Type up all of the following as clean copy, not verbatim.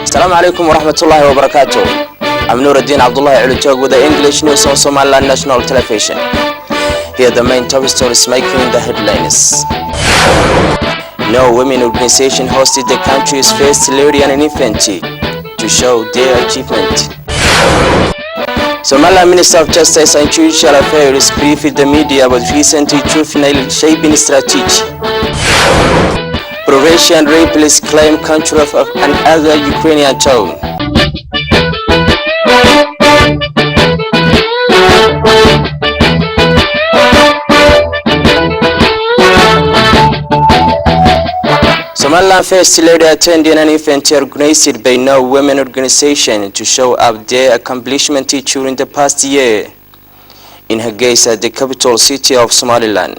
Assalamu alaikum warahmatullahi wabarakatuh. I'm Nuruddin Abdullah Ulujog with the English news on Somaliland National Television. Here are the main top stories making the headlines. No women organization hosted the country's first lady and an infant to show their achievement. Somaliland Minister of Justice and Judicial Affairs briefed the media about recent juvenile shaping strategy. Russian rapists claim control of another Ukrainian town. Somaliland First Lady attended an event organized by No Women organization to show up their accomplishment during the past year in Hargeisa, the capital city of Somaliland.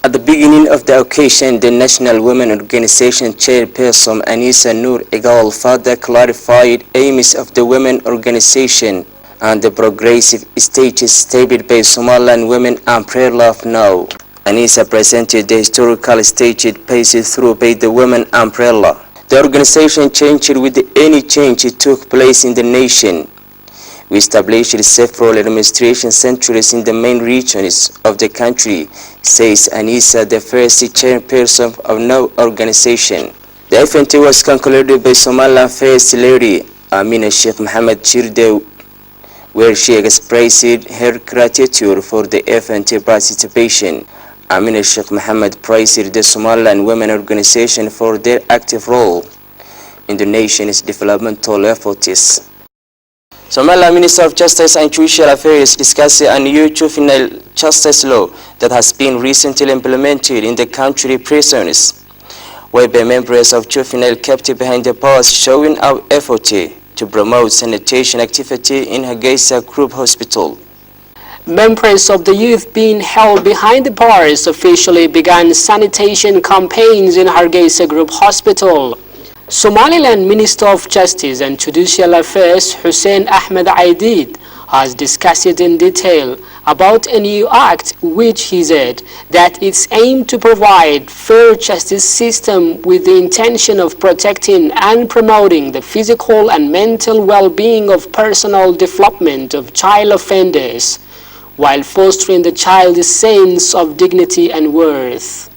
At the beginning of the occasion, the National Women Organization chairperson Anisa Noor Egal further clarified aims of the women organization and the progressive stages stated by Somaliland Women Umbrella of Now. Anisa presented the historical staged paces through by the Women Umbrella. The organization changed with any change that took place in the nation. We established several administration centers in the main regions of the country, says Anisa, the first chairperson of No organization. The event was concluded by Somaliland First Lady Amina Sheikh Mohammed Chirdew, where she expressed her gratitude for the event participation. Amina Sheikh Mohammed praised the Somaliland Women Organization for their active role in the nation's developmental efforts. Somaliland Minister of Justice and Judicial Affairs discussed a new juvenile justice law that has been recently implemented in the country prisons, whereby members of juvenile kept behind the bars showing our effort to promote sanitation activity in Hargeisa Group Hospital. Members of the youth being held behind the bars officially began sanitation campaigns in Hargeisa Group Hospital. Somaliland Minister of Justice and Judicial Affairs Hussein Ahmed Aidid has discussed in detail about a new act which he said that it's aimed to provide fair justice system with the intention of protecting and promoting the physical and mental well-being of personal development of child offenders, while fostering the child's sense of dignity and worth.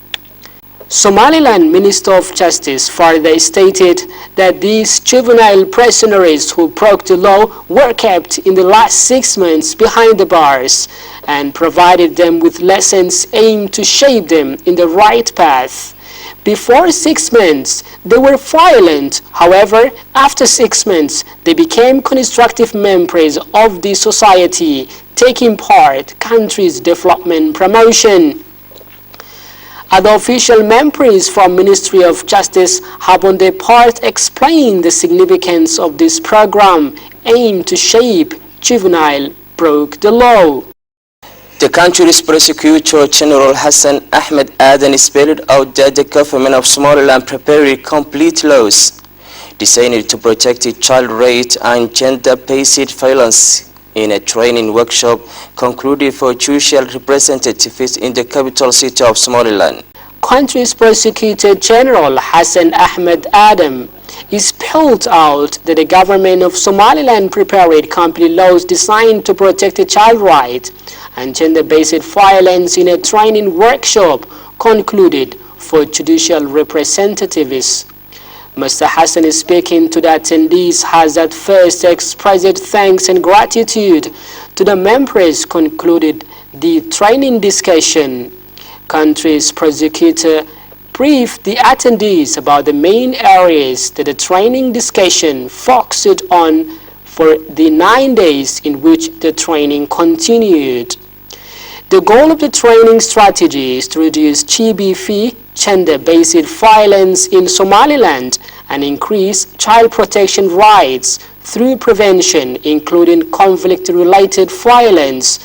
Somaliland Minister of Justice further stated that these juvenile prisoners who broke the law were kept in the last 6 months behind the bars and provided them with lessons aimed to shape them in the right path. Before 6 months, they were violent. However, after 6 months, they became constructive members of the society, taking part country's development promotion. Other official members from Ministry of Justice have on their part explained the significance of this program aimed to shape juvenile broke the law. The country's Prosecutor General Hassan Ahmed Adan spelled out that the government of Somaliland prepared complete laws designed to protect child rights and gender-based violence in a training workshop concluded for judicial representatives in the capital city of Somaliland. Country's Prosecutor General Hassan Ahmed Adam spelled out that the government of Somaliland prepared complete laws designed to protect the child rights and gender-based violence in a training workshop concluded for judicial representatives. Mr. Hassan is speaking to the attendees has at first expressed thanks and gratitude to the members concluded the training discussion. Country's prosecutor briefed the attendees about the main areas that the training discussion focused on for the 9 days in which the training continued. The goal of the training strategy is to reduce GBV, gender-based violence in Somaliland, and increase child protection rights through prevention, including conflict-related violence,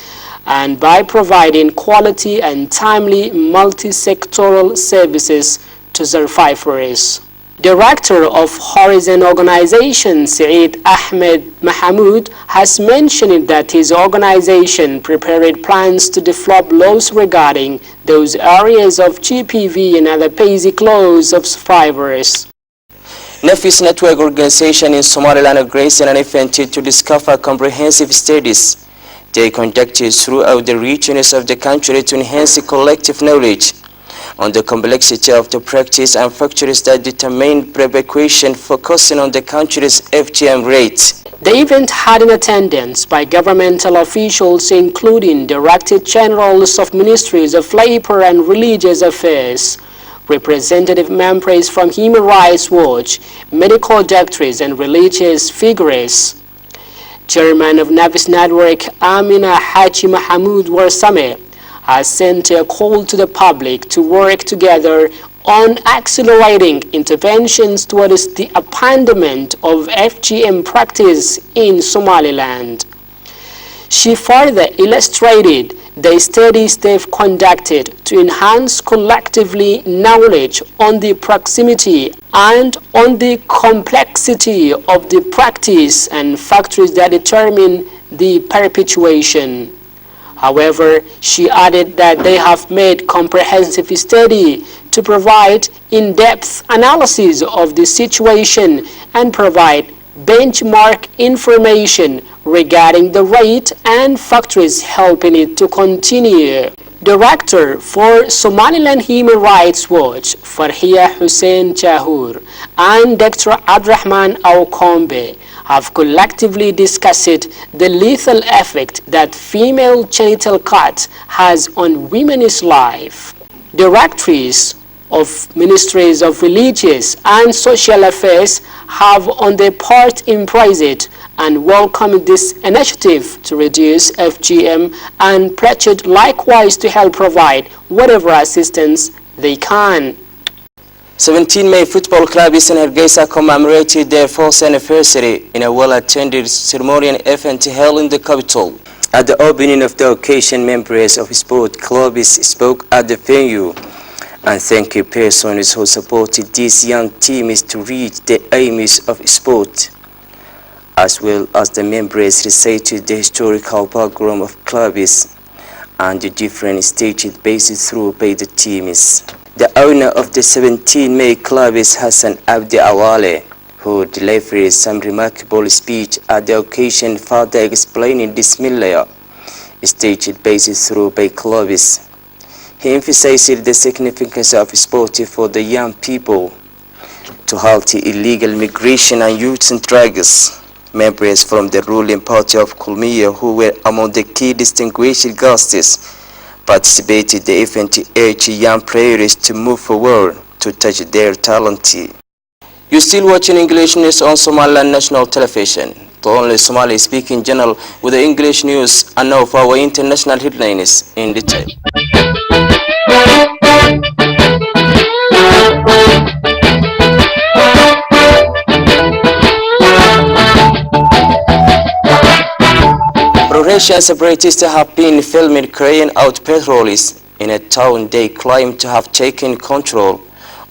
and by providing quality and timely multi-sectoral services to survivors. Director of Horizon Organization Saeed Ahmed Mahmoud has mentioned that his organization prepared plans to develop laws regarding those areas of GPV and other basic laws of survivors. Nefis Network Organization in Somaliland organized an event to discover comprehensive studies they conducted throughout the regions of the country to enhance the collective knowledge on the complexity of the practice and factors that determine evacuation, focusing on the country's FGM rates. The event had in attendance by governmental officials including Director Generals of Ministries of Labor and Religious Affairs, representative members from Human Rights Watch, medical doctors and religious figures. Chairman of Nefis Network Amina Haji Mahmoud Warsame has sent a call to the public to work together on accelerating interventions towards the abandonment of FGM practice in Somaliland. She further illustrated the studies they've conducted to enhance collectively knowledge on the proximity and on the complexity of the practice and factors that determine the perpetuation. However, she added that they have made comprehensive study to provide in-depth analysis of the situation and provide benchmark information regarding the rate and factors helping it to continue. Director for Somaliland Human Rights Watch, Farhiya Hussein Chahur, and Dr. Abdurrahman Aukombe have collectively discussed the lethal effect that female genital cut has on women's life. Directories of Ministries of Religious and Social Affairs have on their part embraced it and welcomed this initiative to reduce FGM and pledged likewise to help provide whatever assistance they can. 17 May Football Club in Hargeisa commemorated their 4th anniversary in a well-attended ceremonial event held in the capital. At the opening of the occasion, members of sport clubs spoke at the venue and thanked persons who supported these young teams to reach the aims of sport, as well as the members recited the historical background of clubs and the different stages passed through by the teams. The owner of the 17 May Club is Hassan Abdi Awale, who delivered some remarkable speech at the occasion, further explaining this millia staged passed through by clubs. He emphasized the significance of sport for the young people to halt illegal migration and youth and drugs. Members from the ruling party of Kulmiya, who were among the key distinguished guests, participated in the event to urge young players to move forward to touch their talent. You're still watching English news on Somaliland National Television, the only Somali-speaking channel with the English news, and now for our international headlines in detail. Russian separatists have been filming carrying out patrols in a town they claim to have taken control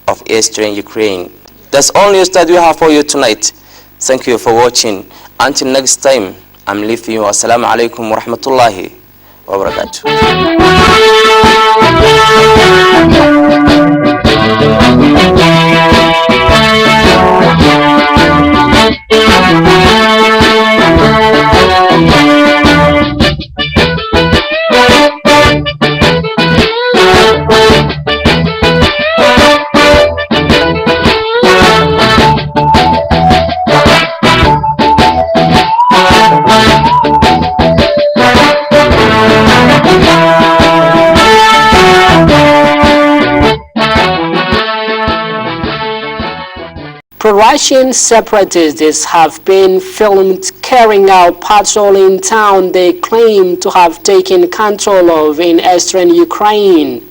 of eastern Ukraine. That's all news that we have for you tonight. Thank you for watching. Until next time, I'm leaving you. Assalamu alaikum wa rahmatullahi wa barakatuh. Russian separatists have been filmed carrying out patrol in town they claim to have taken control of in eastern Ukraine.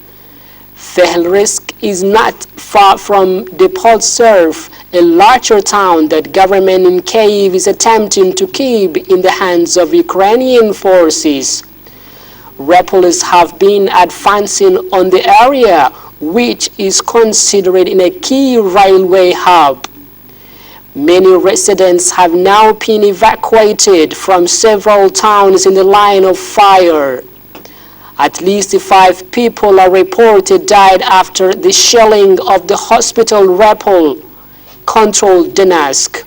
Fehlrisk is not far from Depolitserv, a larger town that government in Kyiv is attempting to keep in the hands of Ukrainian forces. Rebels have been advancing on the area which is considered in a key railway hub. Many residents have now been evacuated from several towns in the line of fire. At least 5 people are reported died after the shelling of the hospital rebel-controlled Donetsk.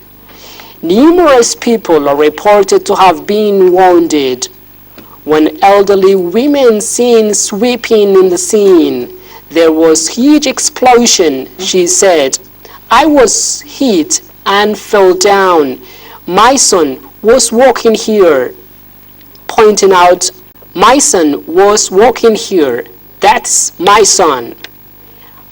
Numerous people are reported to have been wounded. When elderly women seen sweeping in the scene, there was huge explosion, she said. I was hit and fell down. My son was walking here, pointing out, my son was walking here. That's my son.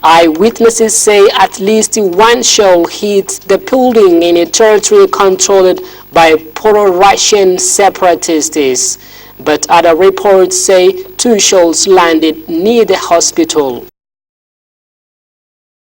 Eyewitnesses say at least 1 shell hit the building in a territory controlled by pro-Russian separatists, but other reports say 2 shells landed near the hospital.